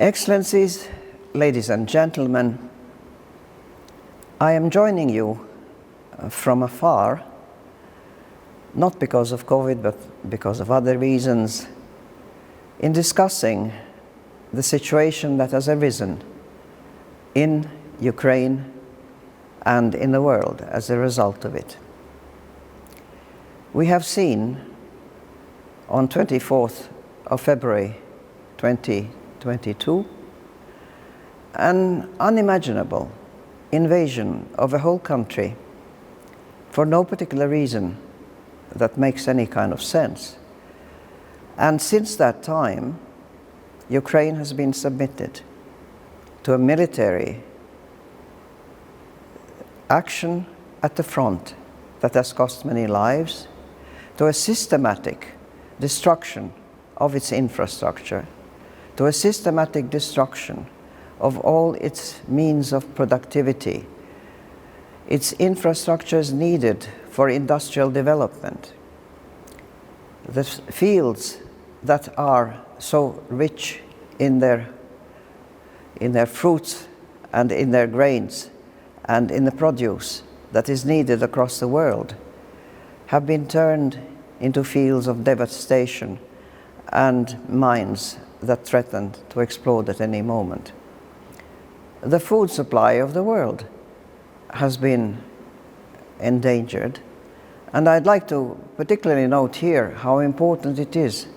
Excellencies, ladies and gentlemen, I am joining you from afar, not because of COVID, but because of other reasons, in discussing the situation that has arisen in Ukraine and in the world as a result of it. We have seen on 24th of February 2022 an unimaginable invasion of a whole country for no particular reason that makes any kind of sense. And since that time, Ukraine has been submitted to a military action at the front that has cost many lives, to a systematic destruction of its infrastructure, to a systematic destruction of all its means of productivity, its infrastructures needed for industrial development, the fields that are so rich in their fruits and in their grains and in the produce that is needed across the world have been turned into fields of devastation and mines that threatened to explode at any moment. The food supply of the world has been endangered, and I'd like to particularly note here how important it is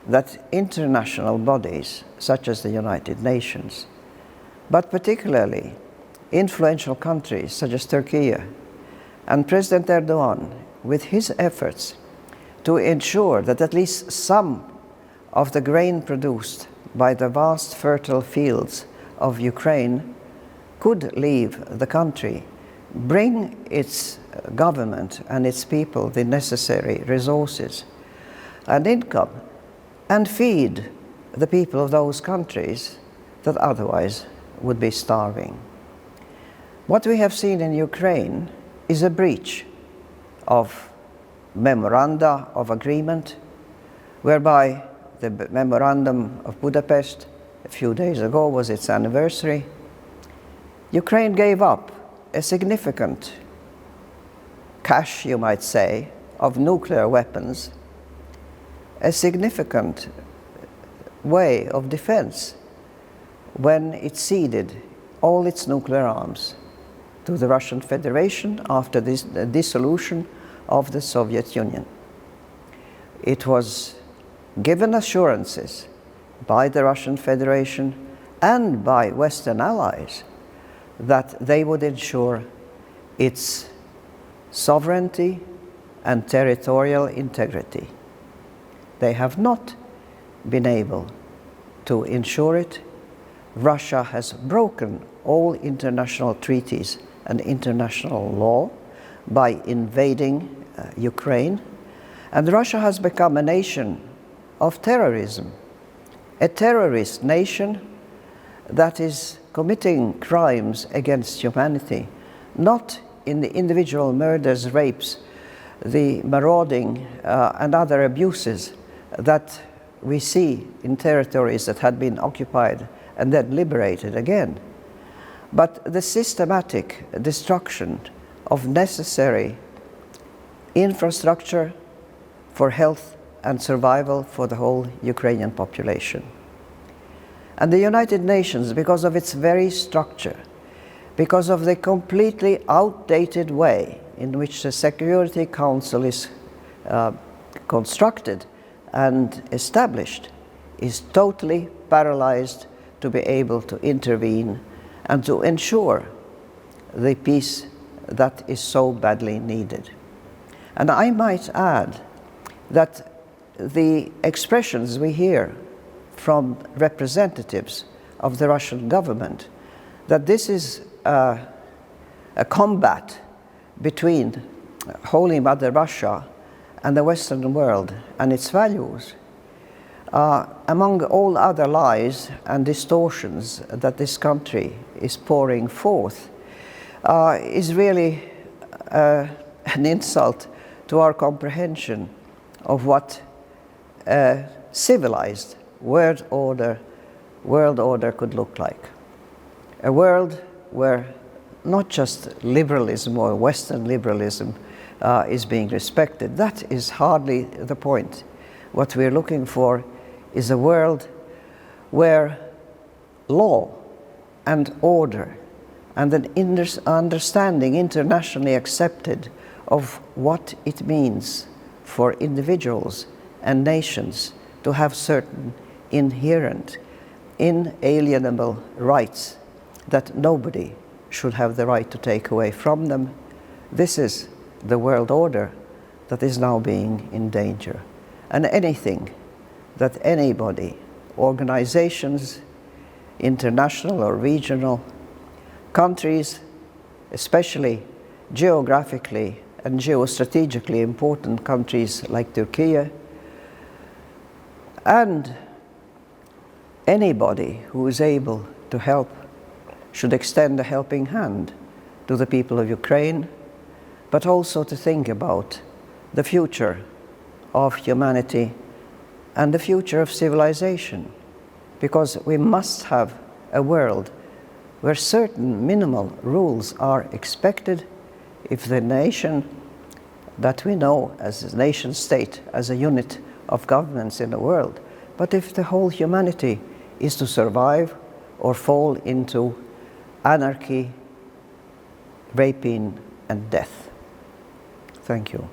that international bodies such as the United Nations, but particularly influential countries such as Turkey and President Erdogan, with his efforts to ensure that at least some of the grain produced by the vast fertile fields of Ukraine could leave the country, bring its government and its people the necessary resources and income, and feed the people of those countries that otherwise would be starving. What we have seen in Ukraine is a breach of memoranda of agreement, whereby the Memorandum of Budapest a few days ago was its anniversary. Ukraine gave up a significant cache, you might say, of nuclear weapons, a significant way of defense when it ceded all its nuclear arms to the Russian Federation after the dissolution of the Soviet Union. It was given assurances by the Russian Federation and by Western allies that they would ensure its sovereignty and territorial integrity. They have not been able to ensure it. Russia has broken all international treaties and international law by invading Ukraine, and Russia has become a nation of terrorism, a terrorist nation that is committing crimes against humanity, not in the individual murders, rapes, the marauding and other abuses that we see in territories that had been occupied and then liberated again, but the systematic destruction of necessary infrastructure for health and survival for the whole Ukrainian population. And the United Nations, because of its very structure, because of the completely outdated way in which the Security Council is constructed and established, is totally paralyzed to be able to intervene and to ensure the peace that is so badly needed. And I might add that the expressions we hear from representatives of the Russian government, that this is a combat between Holy Mother Russia and the Western world and its values, among all other lies and distortions that this country is pouring forth, is really an insult to our comprehension of what a civilized world order world order could look like. A world where not just liberalism or Western liberalism is being respected. That is hardly the point. What we're looking for is a world where law and order and an understanding internationally accepted of what it means for individuals and nations to have certain inherent, inalienable rights that nobody should have the right to take away from them. This is the world order that is now being in danger. And anything that anybody, organizations, international or regional, countries, especially geographically and geostrategically important countries like Turkey, and anybody who is able to help should extend a helping hand to the people of Ukraine, but also to think about the future of humanity and the future of civilization, because we must have a world where certain minimal rules are expected if the nation that we know as a nation state, as a unit of governance in the world, but if the whole humanity is to survive or fall into anarchy, rapine, and death. Thank you.